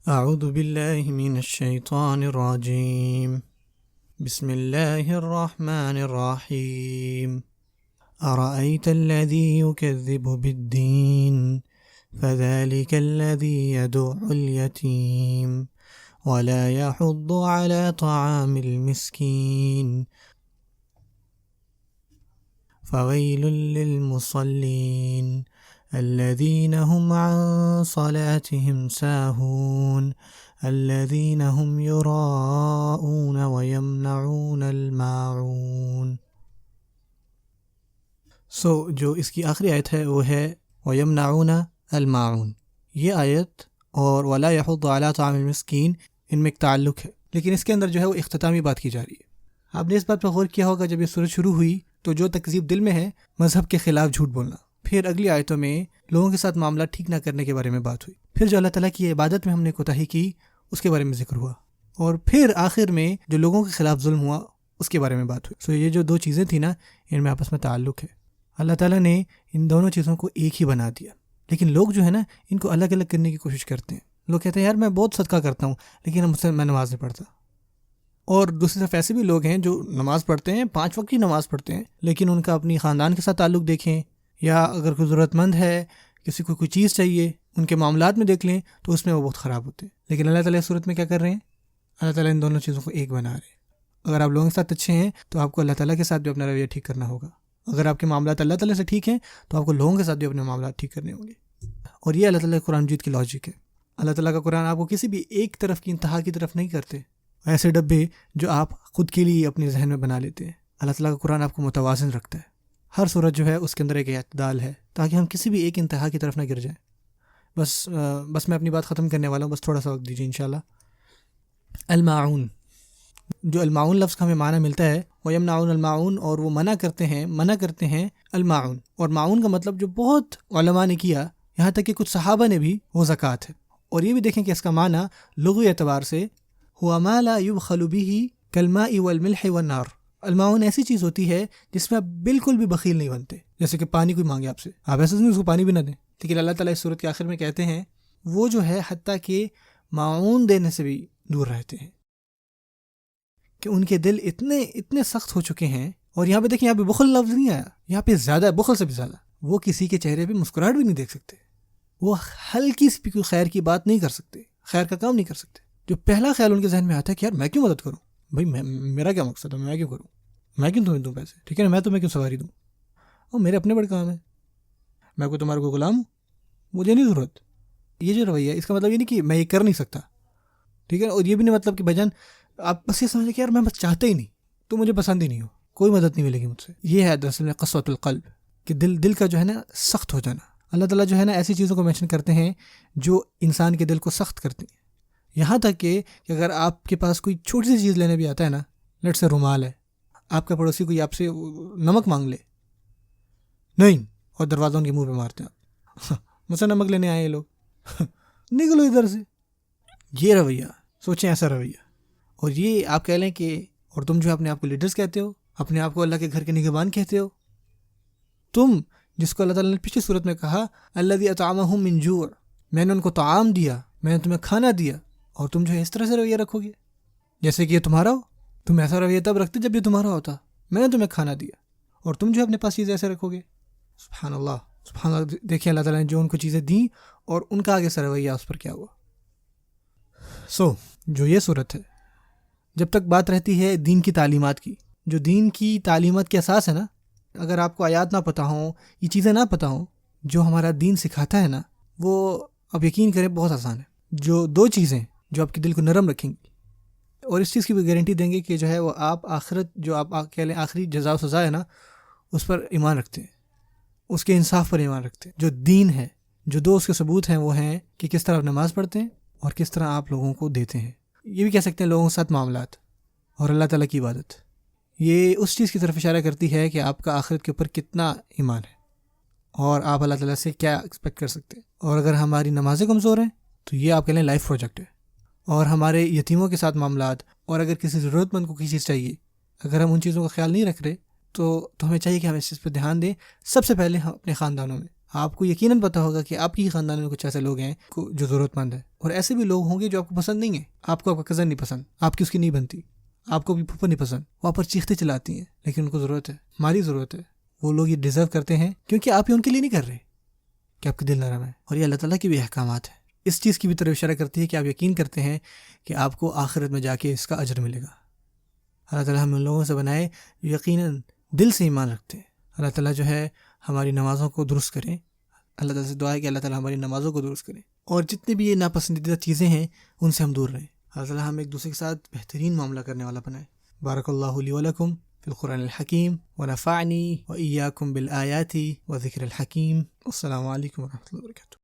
اعوذ باللہ من الشیطان الرجیم بسم اللہ الرحمن الرحیم ارأیت الذی یکذب بالدین فذلک الذی يدع الیتیم ولا يحض على طعام المسکین فویل للمصلین الذين هم عن صلاتهم ساهون الذين هم يراءون ويمنعون الماعون۔ جو اس کی آخری آیت ہے وہ ہے وَيَمْنَعُونَ الْمَاعُونَ۔ یہ آیت اور وَلَا يَحُضُّ عَلَىٰ طَعَامِ الْمِسْكِينِ ان میں ایک تعلق ہے، لیکن اس کے اندر جو ہے وہ اختتامی بات کی جا رہی ہے۔ آپ نے اس بات پر غور کیا ہوگا، جب یہ سورت شروع ہوئی تو جو تکذیب دل میں ہے، مذہب کے خلاف جھوٹ بولنا، پھر اگلی آیتوں میں لوگوں کے ساتھ معاملات ٹھیک نہ کرنے کے بارے میں بات ہوئی، پھر جو اللہ تعالیٰ کی عبادت میں ہم نے کوتاہی کی اس کے بارے میں ذکر ہوا، اور پھر آخر میں جو لوگوں کے خلاف ظلم ہوا اس کے بارے میں بات ہوئی۔ یہ جو دو چیزیں تھیں نا، ان میں آپس میں تعلق ہے۔ اللہ تعالیٰ نے ان دونوں چیزوں کو ایک ہی بنا دیا، لیکن لوگ جو ہے نا ان کو الگ الگ کرنے کی کوشش کرتے ہیں۔ لوگ کہتے ہیں یار میں بہت صدقہ کرتا ہوں لیکن مجھ سے میں نماز نہیں پڑھتا، اور دوسری طرف ایسے بھی لوگ ہیں جو نماز پڑھتے ہیں، 5 وقت کی نماز پڑھتے ہیں، لیکن ان کا اپنی خاندان کے ساتھ تعلق دیکھیں، یا اگر کوئی ضرورت مند ہے، کسی کو کوئی چیز چاہیے، ان کے معاملات میں دیکھ لیں تو اس میں وہ بہت خراب ہوتے ہیں۔ لیکن اللہ تعالیٰ اس صورت میں کیا کر رہے ہیں؟ اللہ تعالیٰ ان دونوں چیزوں کو ایک بنا رہے ہیں۔ اگر آپ لوگوں کے ساتھ اچھے ہیں تو آپ کو اللہ تعالیٰ کے ساتھ بھی اپنا رویہ ٹھیک کرنا ہوگا، اگر آپ کے معاملات اللہ تعالیٰ سے ٹھیک ہیں تو آپ کو لوگوں کے ساتھ بھی اپنے معاملات ٹھیک کرنے ہوں گے۔ اور یہ اللہ تعالیٰ کے قرآن مجید کی لاجک ہے۔ اللہ تعالیٰ کا قرآن آپ کو کسی بھی ایک طرف کی انتہا کی طرف نہیں کرتے، ایسے ڈبے جو آپ خود کے لیے اپنے ذہن میں بنا لیتے ہیں۔ اللہ تعالیٰ کا قرآن آپ کو متوازن رکھتا ہے، ہر صورت جو ہے اس کے اندر ایک اعتدال ہے، تاکہ ہم کسی بھی ایک انتہا کی طرف نہ گر جائیں۔ بس میں اپنی بات ختم کرنے والا ہوں، بس تھوڑا سا وقت دیجیے انشاءاللہ۔ الماعون، جو الماعون لفظ کا ہمیں معنی ملتا ہے، وَيَمْنَعُونَ الْمَاعُونَ، اور وہ منع کرتے ہیں الماعون، اور معاون کا مطلب جو بہت علماء نے کیا، یہاں تک کہ کچھ صحابہ نے بھی، وہ زکوٰۃ ہے۔ اور یہ بھی دیکھیں کہ اس کا معنی لغوی اعتبار سے هُوَ مَا لَا يُبْخَلُ بِهِ كَالْمَاءِ وَالْمِلْحِ وَالنَّارِ۔ الماعون ایسی چیز ہوتی ہے جس میں آپ بالکل بھی بخیل نہیں بنتے، جیسے کہ پانی کوئی مانگے آپ سے، آپ ایسے نہیں اس کو پانی بھی نہ دیں، لیکن اللہ تعالیٰ اس صورت کے آخر میں کہتے ہیں وہ جو ہے حتیٰ کہ معاون دینے سے بھی دور رہتے ہیں، کہ ان کے دل اتنے سخت ہو چکے ہیں۔ اور یہاں پہ دیکھیں، یہاں پہ بخل لفظ نہیں آیا، یہاں پہ زیادہ ہے، بخل سے بھی زیادہ۔ وہ کسی کے چہرے پہ مسکراہٹ بھی نہیں دیکھ سکتے، وہ ہلکی سی بھی کوئی خیر کی بات نہیں کر سکتے، خیر کا کام نہیں کر سکتے۔ جو پہلا خیال ان کے ذہن میں آتا ہے کہ یار میں کیوں مدد کروں، بھائی میرا کیا مقصد ہے، میں کیوں کروں، میں کیوں تمہیں دوں پیسے، ٹھیک ہے نا، میں تمہیں کیوں سواری دوں، اور میرے اپنے بڑے کام ہے، میں کوئی تمہارے کو غلام ہوں، مجھے نہیں ضرورت۔ یہ جو رویہ ہے اس کا مطلب یہ نہیں کہ میں یہ کر نہیں سکتا، ٹھیک ہے، اور یہ بھی نہیں مطلب کہ بھجن آپ بس یہ سمجھیں کہ یار میں بس چاہتا ہی نہیں، تو مجھے پسند ہی نہیں ہو، کوئی مدد نہیں ملے گی مجھ سے۔ یہ ہے دراصل میں قسوۃ القلب، کہ دل کا جو ہے نا سخت ہو جانا۔ اللہ تعالیٰ جو ہے نا ایسی چیزوں کو مینشن کرتے ہیں جو انسان کے دل کو سخت کرتی ہیں، یہاں تک کہ اگر آپ کے پاس کوئی چھوٹی سی چیز لینے بھی آتا ہے نا، لٹ سے رومال ہے، آپ کا پڑوسی کوئی آپ سے نمک مانگ لے، نہیں، اور دروازہ ان کے منہ پہ مارتے ہیں آپ، مجھ سے نمک لینے آئے یہ لوگ، نکلو ادھر سے۔ یہ رویہ، سوچیں ایسا رویہ، اور یہ آپ کہہ لیں کہ، اور تم جو اپنے آپ کو لیڈرز کہتے ہو، اپنے آپ کو اللہ کے گھر کے نگہبان کہتے ہو، تم جس کو اللہ تعالیٰ نے پچھلی صورت میں کہا الذی اطعمہم من جوع، میں نے ان کو طعام دیا، میں نے تمہیں کھانا دیا، اور تم جو ہے اس طرح سے رویہ رکھو گے جیسے کہ یہ تمہارا ہو۔ تم ایسا رویہ تب رکھتے جب یہ تمہارا ہوتا، میں نے تمہیں کھانا دیا، اور تم جو اپنے پاس چیزیں ایسے رکھو گے۔ سبحان اللہ، سبحان اللہ۔ دیکھیں اللہ تعالیٰ نے جو ان کو چیزیں دیں اور ان کا آگے سے رویہ اس پر کیا ہوا۔ جو یہ صورت ہے، جب تک بات رہتی ہے دین کی تعلیمات کی، جو دین کی تعلیمات کے اساس ہے نا، اگر آپ کو آیات نہ پتہ ہوں، یہ چیزیں نہ پتہ ہوں جو ہمارا دین سکھاتا ہے نا، وہ اب یقین کریں بہت آسان ہے۔ جو 2 چیزیں جو آپ کے دل کو نرم رکھیں گی، اور اس چیز کی بھی گارنٹی دیں گے کہ جو ہے وہ آپ آخرت، جو آپ کہہ لیں آخری جزا و سزا ہے نا، اس پر ایمان رکھتے ہیں، اس کے انصاف پر ایمان رکھتے ہیں۔ جو دین ہے، جو 2 اس کے ثبوت ہیں، وہ ہیں کہ کس طرح آپ نماز پڑھتے ہیں اور کس طرح آپ لوگوں کو دیتے ہیں۔ یہ بھی کہہ سکتے ہیں لوگوں کے ساتھ معاملات اور اللہ تعالیٰ کی عبادت۔ یہ اس چیز کی طرف اشارہ کرتی ہے کہ آپ کا آخرت کے اوپر کتنا ایمان ہے اور آپ اللہ تعالیٰ سے کیا ایکسپیکٹ کر سکتے ہیں۔ اور اگر ہماری نمازیں کمزور ہیں تو یہ آپ کے لئے لائف پروجیکٹ ہے، اور ہمارے یتیموں کے ساتھ معاملات، اور اگر کسی ضرورت مند کو کسی چیز چاہیے، اگر ہم ان چیزوں کا خیال نہیں رکھ رہے تو ہمیں چاہیے کہ ہم اس چیز پہ دھیان دیں۔ سب سے پہلے ہم اپنے خاندانوں میں، آپ کو یقیناً پتہ ہوگا کہ آپ کی خاندان میں کچھ ایسے لوگ ہیں جو ضرورت مند ہیں، اور ایسے بھی لوگ ہوں گے جو آپ کو پسند نہیں ہیں. آپ کو کزن نہیں پسند، آپ کی اس کی نہیں بنتی، آپ کو بھی پھوپھو نہیں پسند، وہ آپ پر چیختے چلاتی ہیں، لیکن ان کو ضرورت ہے، ہماری ضرورت ہے. وہ لوگ یہ ڈیزرو کرتے ہیں کیونکہ آپ ہی ان کے لیے نہیں کر رہے کہ آپ کا دل نرم ہے. اور یہ اللہ تعالیٰ کے بھی احکامات ہیں. اس چیز کی بھی طرف اشارہ کرتی ہے کہ آپ یقین کرتے ہیں کہ آپ کو آخرت میں جا کے اس کا اجر ملے گا. اللہ تعالیٰ ہم ان لوگوں سے بنائے جو یقیناً دل سے ایمان رکھتے ہیں. اللہ تعالیٰ جو ہے ہماری نمازوں کو درست کریں. اللہ تعالیٰ سے دعا ہے کہ اللہ تعالیٰ ہماری نمازوں کو درست کریں، اور جتنی بھی یہ ناپسندیدہ چیزیں ہیں ان سے ہم دور رہیں. اللہ تعالیٰ ہم ایک دوسرے کے ساتھ بہترین معاملہ کرنے والا بنائے. بارک اللہ لی ولکم فی القرآن الحکیم ونفعنی وإیاکم بالآیات وذکر الحکیم. السلام علیکم ورحمۃ اللہ وبرکاتہ.